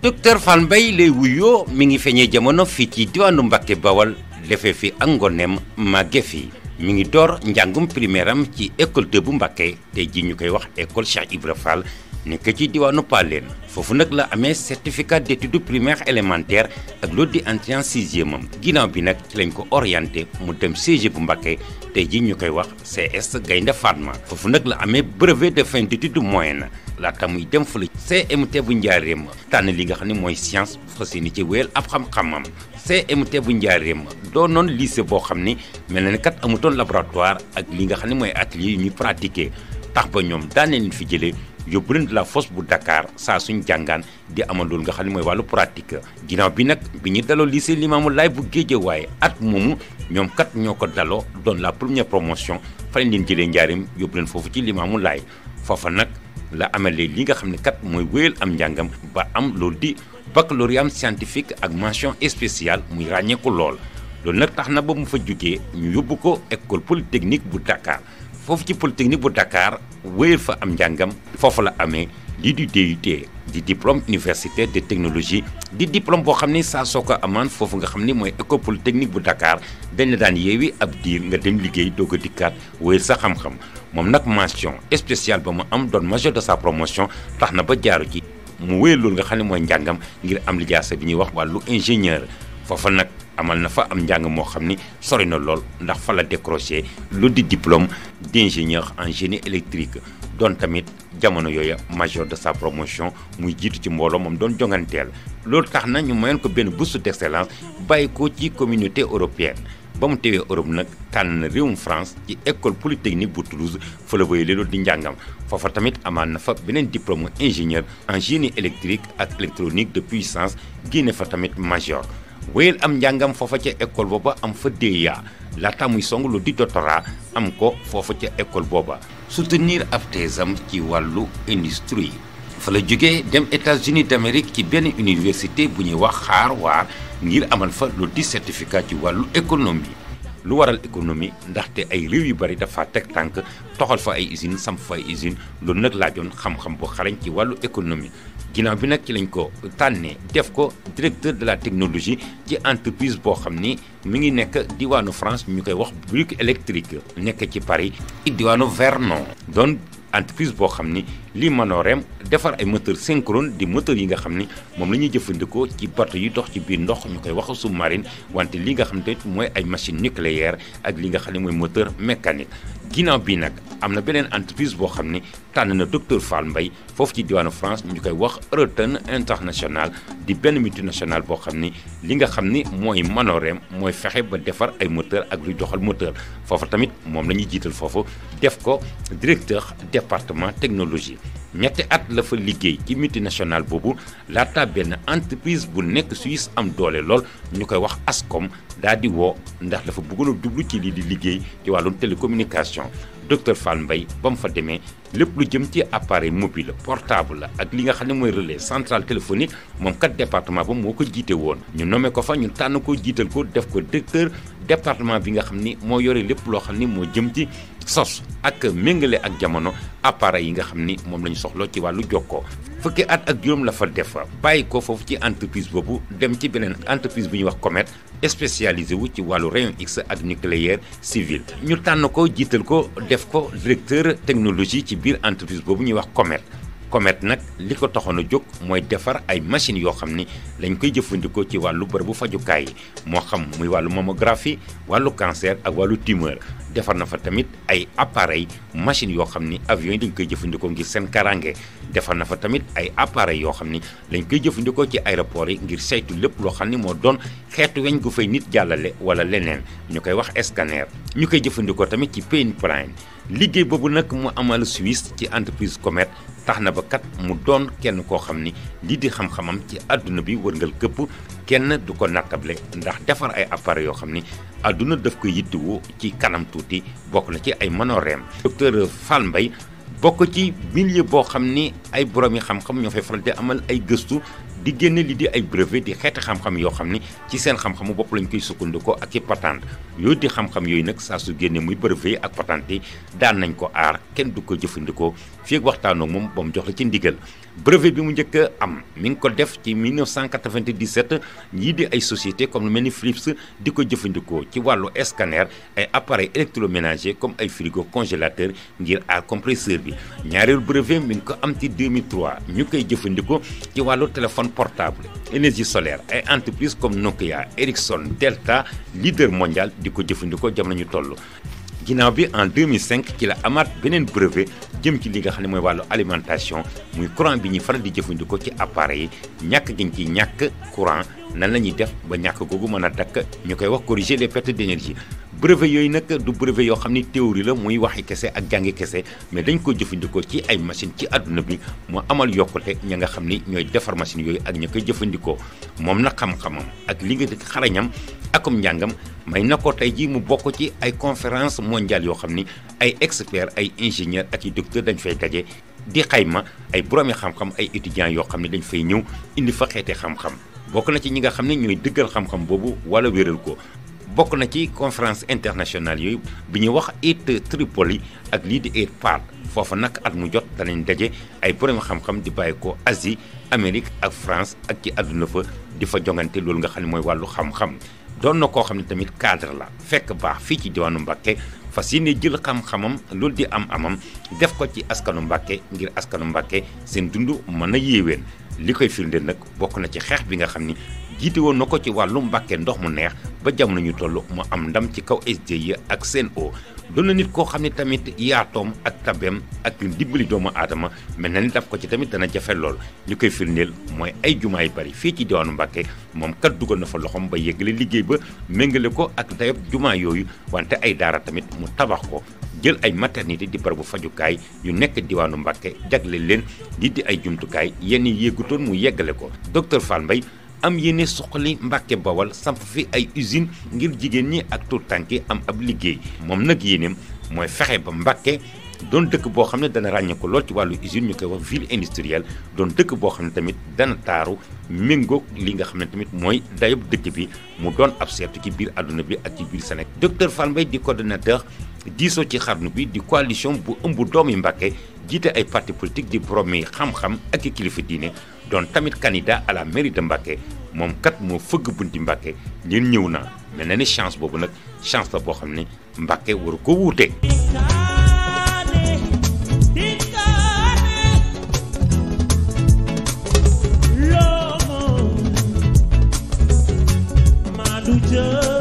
docteur Fall Mbaye lay wuyoo mi ngi feeñee jamono fii ci diwaanu Mbàkke Bawal defee fi ak ngoneem màgge fi mi ngi door njàngum primaire am ci école 2 bu Mbàkke tey ji ñu koy wax école Cheikh Ibra Fall nekk ci diwaanu Paleen foofu nag la amee certificat d'études primaires élémentaires ak loolu di entrée en sixième am ginnaaw bi nag ci lañ ko orienté mu dem CG bu Mbàkke tey ji ñu koy wax CS Gaynde Fatma foofu nag la amee brevet de fin d'études moyennes laata muy dem fële CMT bu Njaaréem tànn li nga xam ne mooy science fas yéene ci wéyal ab xam-xamam CMT bu Njaaréem doonoon lycée boo xam ni mel na ni kat amutoon laboratoire ak li nga xam ne mooy atelier yu ñuy pratiquer tax ba ñoom daan leen fi jëlee yóbbu leen de la fosse bu Dakar saa suñ jàngaan di amal loolu nga xam ne mooy wàllu pratique ginnaaw bi nag bi ñu daloo lycée Limamou Laye bu Guédiawaye at moomu ñoom kat ñoo ko daloo doon la première promotion fa lañ leen jëlee Njaaréem yóbbu leen foofu ci Limamou Laye foofa nag la amalee li nga xam ne kat mooy wéyal am njàngam ba am loolu di baccalauréat scientifique ak mention spéciale muy ràññeeku lool loolu nag tax na ba mu fa jógee ñu yóbbu ko école polytechnique bu Dakar foofu ci polytechnique bu Dakar wéyal fa am njàngam foofu la amee lii di DUT di diplôme universitaire de technologie di diplôme boo xam ne saa soo ko amaan foofu nga xam ni mooy école polytechnique bu Dakar dañ la daan yeewi ab diir nga dem liggéey doog a dikkaat wéyal sa xam-xam moom nag mention spéciale ba mu am doon major de sa promotion tax na ba jaaru ci mu wéyal loolu nga xam ne mooy njàngam ngir am lijaasa bi ñuy wax wàllu ingénieur foofa nag amal na fa am njàng moo xam ni sori na lool ndax fa la décroché lu di diplôme d'ingénieur en génie électrique doon tamit jamono yooya major de sa promotion muy jiitu ci mbooloo moom doon jonganteel loolu tax na ñu mayoon ko benn bourse d'excellence bàyyi ko ci communauté européenne ba mu teewee Europe nag tànn na réewum France ci école polytechnique bu Toulouse fa la wéyalee loolu di njàngam foofa tamit amaan na fa beneen diplôme ingénieur en génie électrique ak électronique de puissance génne fa tamit major wéyal am njàngam foofa ca école booba am fa DEA laata muy song lu di doctorat am ko foofa ca école booba soutenir ab thèsam ci wàllu industrie fa la jógee dem États-Unis d'Amérique ci benn université bu ñuy wax Harvard ngir amal fa lu di certificat ci wàllu économie lu waral économie ndaxte ay réew yu bari dafa teg tànk toxal fa ay usine samp fa ay usine loolu nag laajoon xam-xam bu xarañ ci wàllu économie ginnaaw bi nag ci lañ ko tànnee def ko directeur de la technologie ci entreprise boo xam ni mi ngi nekk diwaanu France ñu koy wax Brugg électrique nekk ci Paris diwaanu Vernon doon entreprise boo xam ni lii manooreem defar ay moteur synchrone di moteur yi nga xam ni moom la ñuy jëfandikoo ci bateau yi dox ci biir ndox ñu koy wax sous-marine wante li nga xam ne mooy ay machine nucléaire ak li nga xam ne mooy moteur mécanique ginnaaw bi nag am na beneen entreprise boo xam ni tànn na docteur Fall Mbaye foofu ci diwaanu France ñu koy wax Euratom International di benn multinationale boo xam ni li nga xam ni mooy manooreem mooy fexe ba defar ay moteur ak luy doxal moteur foofu tamit moom la ñuy jiital foofu def ko directeur département technologie ñetti at la fa liggéey ci multinationale boobu laata benn entreprise bu nekk Suisse am doole lool ñu koy wax Ascom daa di woo ndax dafa bëggoon a jublu ci lii di liggéey ci wàllum télécommunication docteur Fall Mbaye ba mu fa demee lépp lu jëm ci appareil mobile portable ak li nga xam ne mooy relais central téléphonique moom kat département ba moo ko jiite woon ñu nommé ko fa ñu tànn ko jiital ko def ko directeur département bi nga xam ni moo yore lépp loo xam ni moo jëm ci sos ak méngale ak jamono appareil yi nga xam ni moom la ñu soxla ci wàllu jokkoo fukki at ak juróom la fa def bàyyi ko foofu ci entreprise boobu dem ci beneen entreprise bu ñuy wax Comet spécialisé wu ci wàllu rayon X ak nucléaire civil ñu tànn ko jiital ko def ko directeur technologie ci biir entreprise boobu ñuy wax Comet nag li ko taxoon a jóg mooy defar ay machines yoo xam ni lañ koy jëfandikoo ci wàllu bërëbu fajukaay yi moo xam muy wàllu mammographie wàllu cancer ak wàllu tumeur defar na fa tamit ay appareil machines yoo xam ni avions yi dañ koy jëfandikoo ngir seen karange defar na fa tamit ay appareils yoo xam ni lañ koy jëfandikoo ci aéroport yi ngir saytu lépp loo xam ni moo doon xeetu weñ gu fay nit jàllale wala leneen ñu koy wax scanner ñu koy jëfandikoo tamit ci pipeline liggéey boobu nag mu amal Suisse ci entreprise Comet tax na ba kat mu doon kenn koo xam ni lii di xam-xamam ci àdduna bi wërngal këpp kenn du ko nattable ndax defar ay appareils yoo xam ni àdduna daf ko yittewoo ci kanam tuuti bokk na ci ay manooreem docteur Fall Mbaye bokk ci milieu boo xam ni ay boroomi xam-xam ñoo fay faral di amal ay gëstu di génne li di ay brevet di xeeti xam-xam yoo xam ni ci seen xam-xamu bopp lañ koy sukkandikoo ak i patente yooyu di xam-xam yooyu nag saa su génne muy brevet ak patente yi daan nañ ko aar kenn du ko jëfandikoo fii ak waxtaanoo moom ba mu jox la ci ndigal. brevet bi mu njëkk a am mi ngi ko def ci 1997 ñii di ay société comme lu mel ni Philips di ko jëfandikoo ci wàllu scanner ay appareil électroménager comme ay frigo congélateur ngir aar compresseur bi. ñaareelu brevet mi ngi ko am ci 2003 ñu koy jëfandikoo ci wàllu téléphone portable énergie solaire ay entreprise comme Nokia Ericsson Delta leader mondial di ko jëfandikoo jamono ñu toll. ginnaaw bi en 2005 ci la amaat beneen brevet jëm ci li nga xam ne mooy wàllu alimentation muy courant bi ñuy faral di jëfandikoo ci appareil yi ñàkk giñ ci ñàkk courant nan la ñuy def ba ñàkk googu mën a dakk ñu koy wax corriger les pertes d'énergie. brevet yooyu nag du brevet yoo xam ni théorie la muy waxi kese ak jàngi kese mais dañ ko jëfandikoo ci ay machine ci àdduna bi mu amal yokkute ña nga xam ni ñooy defar machine yooyu ak ña koy jëfandikoo moom nag xam-xamam ak li nga dëkk xarañam akum njàngam may na ko tey jii mu bokk ci ay conférence mondiale yoo xam ni ay experts ay ingénieurs ak i docteurs dañ fay daje di xayma ay boroomi xam-xam ay étudiants yoo xam ne dañ fay ñëw indi fa xeeti xam-xam bokk na ci ñi nga xam ne ñooy dëggal xam-xam boobu wala wéral ko. bokk na ci conférence internationale yooyu bi ñuy wax IT Tripoli ak lii di ITPAD foofa nag at mu jot danañ daje ay borom xam-xam di bàyyi ko Asie Amérique ak France ak ci àdduna fa di fa jongante loolu nga xam ne mooy wàllu xam-xam. doon na koo xam ne tamit cadre la fekk baax fii ci diwaanu Mbàkke fas yéene jël xam-xamam loolu di am-amam def ko ci askanu Mbàkke ngir askanu Mbàkke seen dund mën a yéeween li koy firndeel nag bokk na ci xeex bi nga xam ni jiite woon na ko ci wàllu Mbàkke ndox mu neex ba jamono ñu toll mu am ndam ci kaw SDE ak Sen'Eau doon na nit koo xam ne tamit yaatoom ak tabeem ak dimbali doomu aadama mel na ni daf ko ci tamit dana jafe lool ñu koy firndeel mooy ay jumaa yu bari fii ci diwaanu Mbàkke moom kat dugal na fa loxoom ba yeggale liggéey ba méngale ko ak dayob jumaa yooyu wante ay daara tamit mu tabax ko jël ay maternité di barabu fajukaay yu nekk diwaanu Mbàkke jagle leen di ay jumtukaay yenn yéegutoon mu yeggale ko docteur Fall Mbaye am yéene suqali Mbàkke Bawal samp fi ay usine ngir jigéen ñi ak tuut tànki am ab liggéey moom nag yéeneem mooy fexe ba Mbàkke doon dëkk boo xam ne dana ràññee ko lool ci wàllu usine ñu koy wax ville industrielle doon dëkk boo xam ne tamit dana taaru méngoog li nga xam ne tamit mooy dayob dëkk bi mu doon ab seetu ci biir àdduna bi ak ci biir Sénégal. docteur Fall Mbaye di coordonnateur diisoo ci xarnu bi di coalition bu ëmb doomi Mbàkke jiite ay parti politique di borom yi xam-xam ak i kilifa diine doon tamit candidat à la mairie de Mbàkke moom kat moo fëgg bunti Mbàkke leen ñëw na mel na ni chance boobu nag chance la boo xam ne Mbàkke waru ko wuute. Just